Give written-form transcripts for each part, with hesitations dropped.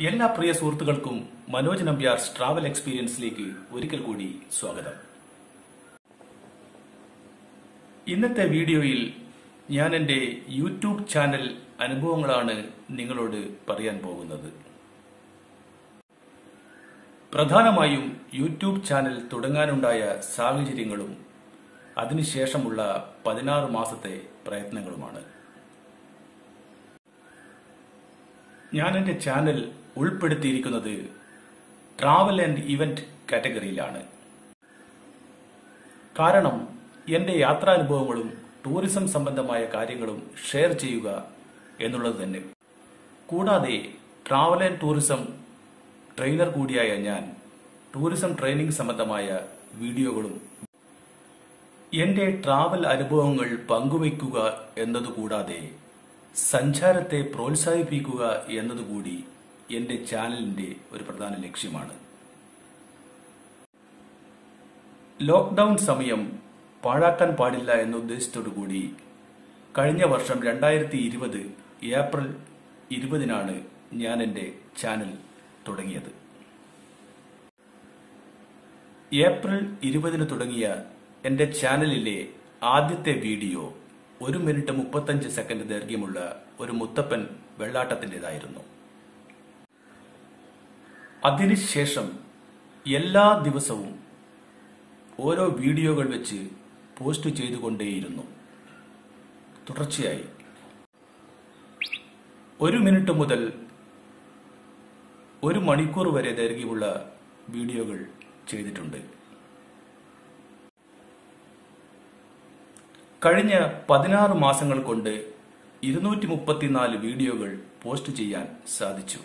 എല്ലാ പ്രിയ സുഹൃത്തുക്കൾക്കും മനോജ് നമ്പ്യാർ ട്രാവൽ എക്സ്പീരിയൻസിലേക്ക് ഒരിക്കൽ കൂടി സ്വാഗതം. ഇന്നത്തെ വീഡിയോയിൽ ഞാൻ എൻ്റെ യൂട്യൂബ് ചാനൽ അനുഭവങ്ങളാണ് നിങ്ങളോട് പറയാൻ പോകുന്നത്. പ്രധാനമായും യൂട്യൂബ് ചാനൽ തുടങ്ങാനുണ്ടായ സാഹചര്യങ്ങളും അതിനുശേഷമുള്ള 16 മാസത്തെ പ്രയത്നങ്ങളുമാണ്. ഞാൻ എൻ്റെ ചാനൽ ഉൾപ്പെടുത്തിയിരിക്കുന്നത് ട്രാവൽ ആൻഡ് ഇവന്റ് കാറ്റഗറിയിലാണ്. കാരണം എൻ്റെ യാത്രാനുഭവങ്ങളും ടൂറിസം സംബന്ധമായ കാര്യങ്ങളും ഷെയർ ചെയ്യുക എന്നുള്ളത് തന്നെ. കൂടാതെ ട്രാവൽ ആൻഡ് ടൂറിസം ട്രെയിനർ കൂടിയായ ഞാൻ ടൂറിസം ട്രെയിനിങ് സംബന്ധമായ വീഡിയോകളും എൻ്റെ ട്രാവൽ അനുഭവങ്ങൾ പങ്കുവയ്ക്കുക എന്നതുകൂടാതെ സഞ്ചാരത്തെ പ്രോത്സാഹിപ്പിക്കുക എന്നതുകൂടി എൻ്റെ ചാനലിന്റെ ഒരു പ്രധാന ലക്ഷ്യമാണ്. ലോക്ക്ഡൌൺ സമയം പാഴാക്കാൻ പാടില്ല എന്ന ഉദ്ദേശത്തോടുകൂടി കഴിഞ്ഞ വർഷം 2020 ഏപ്രിൽ 20 ഞാൻ എൻ്റെ ചാനൽ തുടങ്ങിയത്. ഏപ്രിൽ 20 തുടങ്ങിയ എൻ്റെ ചാനലിലെ ആദ്യത്തെ വീഡിയോ 1 മിനിറ്റ് 35 സെക്കൻഡ് ദൈർഘ്യമുള്ള ഒരു മുത്തപ്പൻ വെള്ളാട്ടത്തിൻ്റെതായിരുന്നു. അതിനുശേഷം എല്ലാ ദിവസവും ഓരോ വീഡിയോകൾ വെച്ച് പോസ്റ്റ് ചെയ്തുകൊണ്ടേയിരുന്നു. തുടർച്ചയായി 1 മിനിറ്റ് മുതൽ 1 മണിക്കൂർ വരെ ദൈർഘ്യമുള്ള വീഡിയോകൾ ചെയ്തിട്ടുണ്ട്. കഴിഞ്ഞ 16 മാസങ്ങൾ കൊണ്ട് 234 വീഡിയോകൾ പോസ്റ്റ് ചെയ്യാൻ സാധിച്ചു.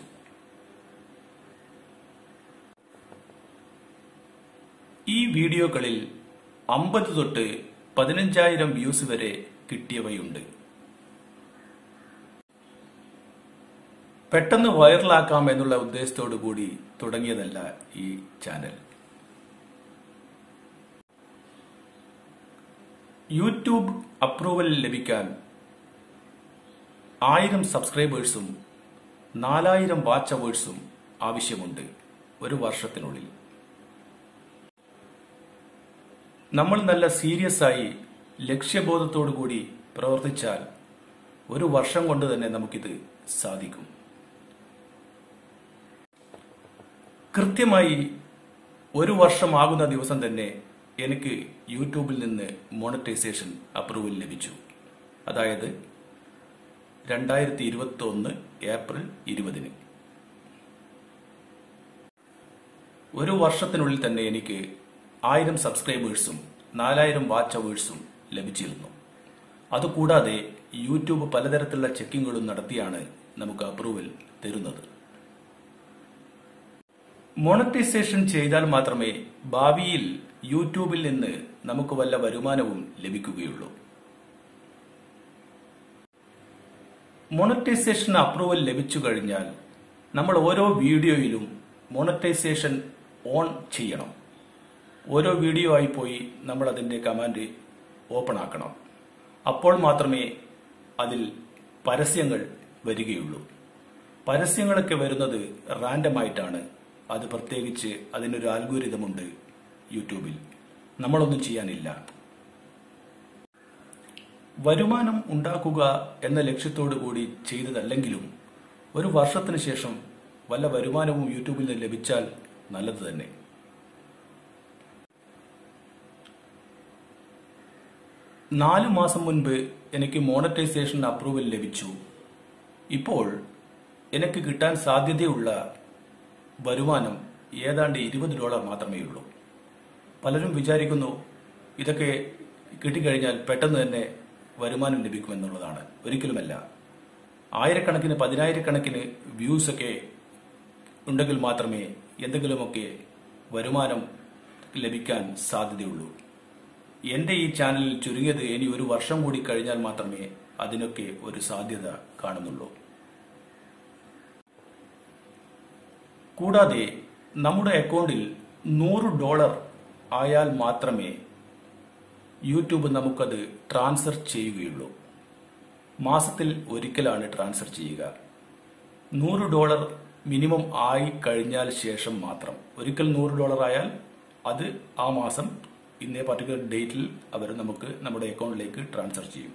ഈ വീഡിയോകളിൽ 50 തൊട്ട് 15,000 വ്യൂസ് വരെ കിട്ടിയവയുണ്ട്. പെട്ടെന്ന് വൈറലാക്കാം എന്നുള്ള ഉദ്ദേശത്തോടു കൂടി തുടങ്ങിയതല്ല ഈ ചാനൽ. യൂട്യൂബ് അപ്രൂവൽ ലഭിക്കാൻ 1000 സബ്സ്ക്രൈബേഴ്സും 4000 വാച്ച് അവേഴ്സും ആവശ്യമുണ്ട് ഒരു വർഷത്തിനുള്ളിൽ. നമ്മൾ നല്ല സീരിയസ് ആയി ലക്ഷ്യബോധത്തോടു കൂടി പ്രവർത്തിച്ചാൽ ഒരു വർഷം കൊണ്ട് തന്നെ നമുക്കിത് സാധിക്കും. കൃത്യമായി ഒരു വർഷമാകുന്ന ദിവസം തന്നെ എനിക്ക് യൂട്യൂബിൽ നിന്ന് മോണറ്റൈസേഷൻ അപ്രൂവൽ ലഭിച്ചു. അതായത് 2021 ഏപ്രിൽ 20. ഒരു വർഷത്തിനുള്ളിൽ തന്നെ എനിക്ക് 1000 സബ്സ്ക്രൈബേഴ്സും 4000 വാച്ച് അവേഴ്സും ലഭിച്ചിരുന്നു. അതുകൂടാതെ യൂട്യൂബ് പലതരത്തിലുള്ള ചെക്കിങ്ങുകളും നടത്തിയാണ് നമുക്ക് അപ്രൂവൽ തരുന്നത്. മോണറ്റൈസേഷൻ ചെയ്താൽ മാത്രമേ ഭാവിയിൽ യൂട്യൂബിൽ നിന്ന് നമുക്ക് വല്ല വരുമാനവും ലഭിക്കുകയുള്ളൂ. മോണറ്റൈസേഷൻ അപ്രൂവൽ ലഭിച്ചു കഴിഞ്ഞാൽ നമ്മൾ ഓരോ വീഡിയോയിലും മോണറ്റൈസേഷൻ ഓൺ ചെയ്യണം. ഓരോ വീഡിയോ ആയി പോയി നമ്മൾ അതിന്റെ കമാൻഡ് ഓപ്പൺ ആക്കണം. അപ്പോൾ മാത്രമേ അതിൽ പരസ്യങ്ങൾ വരികയുള്ളൂ. പരസ്യങ്ങളൊക്കെ വരുന്നത് റാൻഡം ആയിട്ടാണ്. അത് പ്രത്യേകിച്ച് അതിനൊരു അൽഗോരിതമുണ്ട് യൂട്യൂബിൽ. നമ്മളൊന്നും ചെയ്യാനില്ല. വരുമാനം ഉണ്ടാക്കുക എന്ന ലക്ഷ്യത്തോടു കൂടി ചെയ്തതല്ലെങ്കിലും ഒരു വർഷത്തിന് ശേഷം വല്ല വരുമാനവും യൂട്യൂബിൽ നിന്ന് ലഭിച്ചാൽ നല്ലത് തന്നെ. നാലു മാസം മുൻപ് എനിക്ക് മോണറ്റൈസേഷൻ അപ്രൂവൽ ലഭിച്ചു. ഇപ്പോൾ എനിക്ക് കിട്ടാൻ സാധ്യതയുള്ള വരുമാനം ഏതാണ്ട് $20 മാത്രമേ ഉള്ളൂ. പലരും വിചാരിക്കുന്നു ഇതൊക്കെ കിട്ടിക്കഴിഞ്ഞാൽ പെട്ടെന്ന് തന്നെ വരുമാനം ലഭിക്കുമെന്നുള്ളതാണ്. ഒരിക്കലുമല്ല. ആയിരക്കണക്കിന് 10,000കണക്കിന് വ്യൂസ് ഒക്കെ ഉണ്ടെങ്കിൽ മാത്രമേ എന്തെങ്കിലുമൊക്കെ വരുമാനം ലഭിക്കാൻ സാധ്യതയുള്ളൂ. എന്റെ ഈ ചാനലിൽ ചുരുങ്ങിയത് ഇനി ഒരു വർഷം കൂടി കഴിഞ്ഞാൽ മാത്രമേ അതിനൊക്കെ ഒരു സാധ്യത കാണുന്നുള്ളൂ. കൂടാതെ നമ്മുടെ അക്കൗണ്ടിൽ $100 ആയാൽ മാത്രമേ യൂട്യൂബ് നമുക്കത് ട്രാൻസ്ഫർ ചെയ്യുകയുള്ളൂ. മാസത്തിൽ ഒരിക്കലാണ് ട്രാൻസ്ഫർ ചെയ്യുക. $100 മിനിമം ആയി കഴിഞ്ഞാൽ ശേഷം മാത്രം. ഒരിക്കൽ $100 ആയാൽ അത് ആ മാസം ഇന്നേ പർട്ടിക്കുലർ ഡേറ്റിൽ അവർ നമുക്ക് നമ്മുടെ അക്കൗണ്ടിലേക്ക് ട്രാൻസ്ഫർ ചെയ്യും.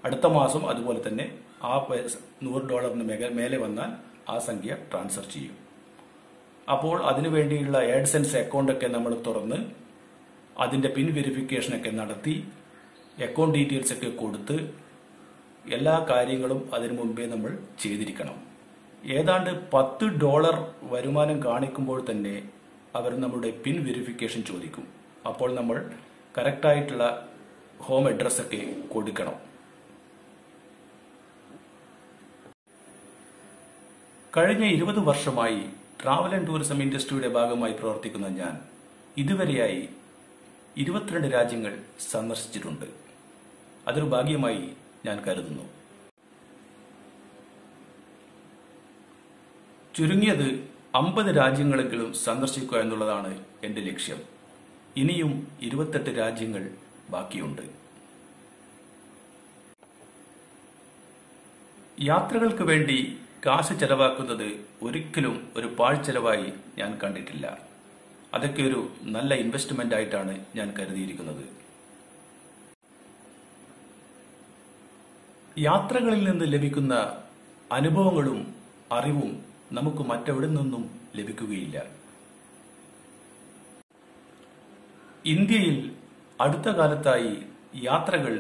അടുത്ത മാസം അതുപോലെ തന്നെ ആ $100 മേലെ വന്നാൽ ആ സംഖ്യ ട്രാൻസ്ഫർ ചെയ്യും. അപ്പോൾ അതിനു വേണ്ടിയുള്ള AdSense അക്കൗണ്ടൊക്കെ നമ്മൾ തുറന്ന് അതിന്റെ പിൻ വെരിഫിക്കേഷനൊക്കെ നടത്തി അക്കൗണ്ട് ഡീറ്റെയിൽസ് ഒക്കെ കൊടുത്ത് എല്ലാ കാര്യങ്ങളും അതിനു മുമ്പേ നമ്മൾ ചെയ്തിരിക്കണം. ഏതാണ്ട് $10 വരുമാനം കാണിക്കുമ്പോൾ തന്നെ അവർ നമ്മുടെ പിൻ വെരിഫിക്കേഷൻ ചോദിക്കും. അപ്പോൾ നമ്മൾ കറക്റ്റായിട്ടുള്ള ഹോം അഡ്രസ് ഒക്കെ കൊടുക്കണം. കഴിഞ്ഞ 20 വർഷമായി ട്രാവൽ ആൻഡ് ടൂറിസം ഇൻഡസ്ട്രിയുടെ ഭാഗമായി പ്രവർത്തിക്കുന്ന ഞാൻ ഇതുവരെയായി 22 രാജ്യങ്ങൾ സന്ദർശിച്ചിട്ടുണ്ട്. അതൊരു ഭാഗ്യമായി ഞാൻ കരുതുന്നു. ചുരുങ്ങിയത് 50 രാജ്യങ്ങളെങ്കിലും സന്ദർശിക്കുക എന്നുള്ളതാണ് എന്റെ ലക്ഷ്യം. ഇനിയും 28 രാജ്യങ്ങൾ ബാക്കിയുണ്ട്. യാത്രകൾക്ക് വേണ്ടി കാശ് ചെലവാക്കുന്നത് ഒരിക്കലും ഒരു പാഴ്ചെലവായി ഞാൻ കണ്ടിട്ടില്ല. അതൊക്കെ ഒരു നല്ല ഇൻവെസ്റ്റ്മെന്റ് ആയിട്ടാണ് ഞാൻ കരുതിയിരിക്കുന്നത്. യാത്രകളിൽ നിന്ന് ലഭിക്കുന്ന അനുഭവങ്ങളും അറിവും നമുക്ക് മറ്റെവിടെ നിന്നും ലഭിക്കുകയില്ല. ഇന്ത്യയിൽ അടുത്ത കാലത്തായി യാത്രകൾ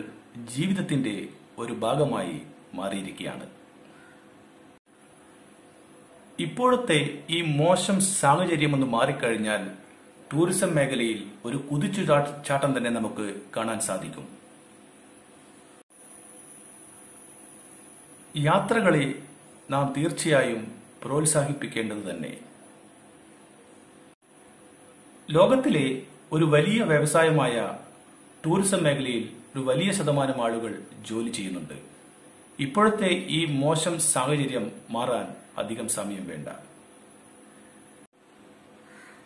ജീവിതത്തിന്റെ ഒരു ഭാഗമായി മാറിയിരിക്കുകയാണ്. ഇപ്പോഴത്തെ ഈ മോശം സാഹചര്യമൊന്ന് മാറിക്കഴിഞ്ഞാൽ ടൂറിസം മേഖലയിൽ ഒരു കുതിച്ചുചാട്ടം തന്നെ നമുക്ക് കാണാൻ സാധിക്കും. യാത്രകളെ നാം തീർച്ചയായും പ്രോത്സാഹിപ്പിക്കേണ്ടത് തന്നെ. ലോകത്തിലെ ഒരു വലിയ വ്യവസായമായ ടൂറിസം മേഖലയിൽ ഒരു വലിയ ശതമാനം ആളുകൾ ജോലി ചെയ്യുന്നുണ്ട്. ഇപ്പോഴത്തെ ഈ മോശം സാഹചര്യം മാറാൻ അധികം സമയം വേണ്ട.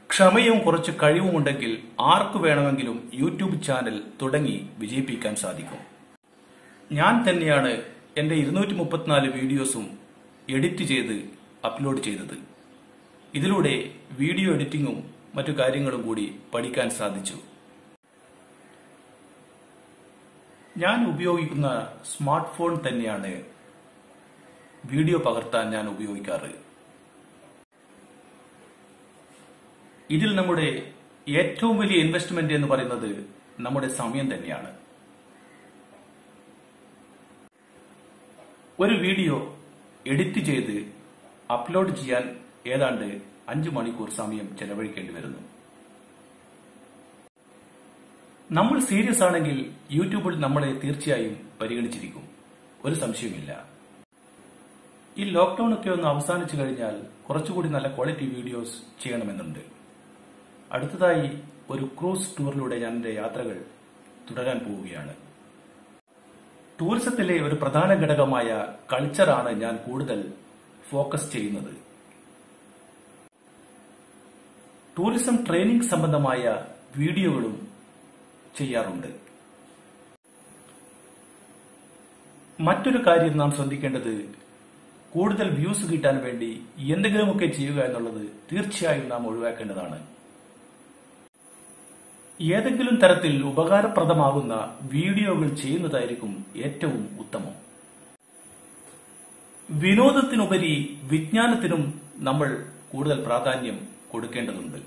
ക്ഷമയും കുറച്ച് കഴിവുമുണ്ടെങ്കിൽ ആർക്കു വേണമെങ്കിലും യൂട്യൂബ് ചാനൽ തുടങ്ങി വിജയിപ്പിക്കാൻ സാധിക്കും. ഞാൻ തന്നെയാണ് എന്റെ 234 വീഡിയോസും എഡിറ്റ് ചെയ്ത് അപ്ലോഡ് ചെയ്തത്. ഇതിലൂടെ വീഡിയോ എഡിറ്റിംഗും മറ്റു കാര്യങ്ങളും കൂടി പഠിക്കാൻ സാധിച്ചു. ഞാൻ ഉപയോഗിക്കുന്ന സ്മാർട്ട് ഫോൺ തന്നെയാണ് വീഡിയോ പകർത്താൻ ഞാൻ ഉപയോഗിക്കാറ്. ഇതിൽ നമ്മുടെ ഏറ്റവും വലിയ ഇൻവെസ്റ്റ്മെന്റ് എന്ന് പറയുന്നത് നമ്മുടെ സമയം തന്നെയാണ്. ഒരു വീഡിയോ എഡിറ്റ് ചെയ്ത് അപ്ലോഡ് ചെയ്യാൻ ഏതാണ്ട് 5 മണിക്കൂർ സമയം ചെലവഴിക്കേണ്ടി വരുന്നു. നമ്മൾ സീരിയസ് ആണെങ്കിൽ യൂട്യൂബിൽ നമ്മളെ തീർച്ചയായും പരിഗണിച്ചിരിക്കും, ഒരു സംശയമില്ല. ഈ ലോക്ക്ഡൌൺ ഒക്കെ ഒന്ന് അവസാനിച്ചു കഴിഞ്ഞാൽ കുറച്ചുകൂടി നല്ല ക്വാളിറ്റി വീഡിയോസ് ചെയ്യണമെന്നുണ്ട്. അടുത്തതായി ഒരു ക്രൂസ് ടൂറിലൂടെ ഞാൻ എന്റെ യാത്രകൾ തുടരാൻ പോവുകയാണ്. ടൂറിസത്തിലെ ഒരു പ്രധാന ഘടകമായ കൾച്ചറാണ് ഞാൻ കൂടുതൽ ഫോക്കസ് ചെയ്യുന്നത്. ടൂറിസം ട്രെയിനിംഗ് സംബന്ധമായ വീഡിയോകളും ചെയ്യാറുണ്ട്. മറ്റൊരു കാര്യം നാം ശ്രദ്ധിക്കേണ്ടത് കൂടുതൽ വ്യൂസ് കിട്ടാൻ വേണ്ടി എന്തെങ്കിലുമൊക്കെ ചെയ്യുക എന്നുള്ളത് തീർച്ചയായും നാം ഒഴിവാക്കേണ്ടതാണ്. ഏതെങ്കിലും തരത്തിൽ ഉപകാരപ്രദമാകുന്ന വീഡിയോകൾ ചെയ്യുന്നതായിരിക്കും ഏറ്റവും ഉത്തമം. വിനോദത്തിനുപരി വിജ്ഞാനത്തിനും നമ്മൾ കൂടുതൽ പ്രാധാന്യം കൊടുക്കേണ്ടതുണ്ട്.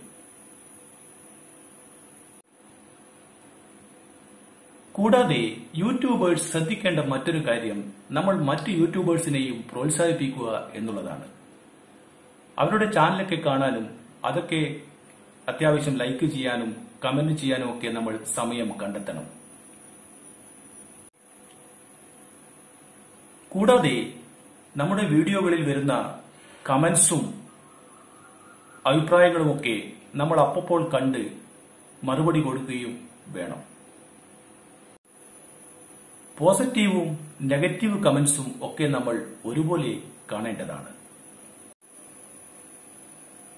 കൂടാതെ യൂട്യൂബേഴ്സ് ശ്രദ്ധിക്കേണ്ട മറ്റൊരു കാര്യം നമ്മൾ മറ്റ് യൂട്യൂബേഴ്സിനെയും പ്രോത്സാഹിപ്പിക്കുക എന്നുള്ളതാണ്. അവരുടെ ചാനലൊക്കെ കാണാനും അതൊക്കെ അത്യാവശ്യം ലൈക്ക് ചെയ്യാനും കമന്റ് ചെയ്യാനും ഒക്കെ നമ്മൾ സമയം കണ്ടെത്തണം. കൂടാതെ നമ്മുടെ വീഡിയോകളിൽ വരുന്ന കമന്റ്സും അഭിപ്രായങ്ങളുമൊക്കെ നമ്മൾ അപ്പോൾ കണ്ട് മറുപടി കൊടുക്കുകയും വേണം. പോസിറ്റീവും നെഗറ്റീവ് കമന്റ്സും ഒക്കെ നമ്മൾ ഒരുപോലെ കാണേണ്ടതാണ്.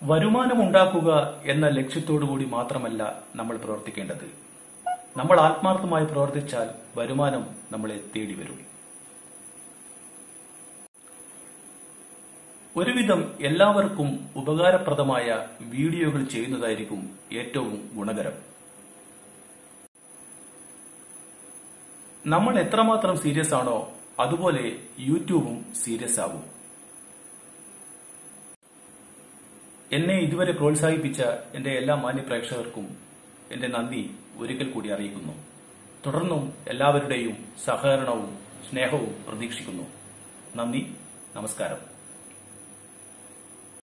വരുമാനമുണ്ടാക്കുക എന്ന ലക്ഷ്യത്തോടുകൂടി മാത്രമല്ല നമ്മൾ പ്രവർത്തിക്കേണ്ടത്. നമ്മൾ ആത്മാർത്ഥമായി പ്രവർത്തിച്ചാൽ വരുമാനം നമ്മളെ തേടി വരും. ഒരുവിധം എല്ലാവർക്കും ഉപകാരപ്രദമായ വീഡിയോകൾ ചെയ്യുന്നതായിരിക്കും ഏറ്റവും ഗുണകരം. നമ്മൾ എത്രമാത്രം സീരിയസ് ആണോ അതുപോലെ യൂട്യൂബും സീരിയസ് ആകും. എന്നെ ഇതുവരെ പ്രോത്സാഹിപ്പിച്ച എന്റെ എല്ലാ മാന്യ പ്രേക്ഷകർക്കും എന്റെ നന്ദി ഒരിക്കൽ കൂടി അറിയിക്കുന്നു. തുടർന്നും എല്ലാവരുടെയും സഹകരണവും സ്നേഹവും പ്രതീക്ഷിക്കുന്നു. നന്ദി, നമസ്കാരം.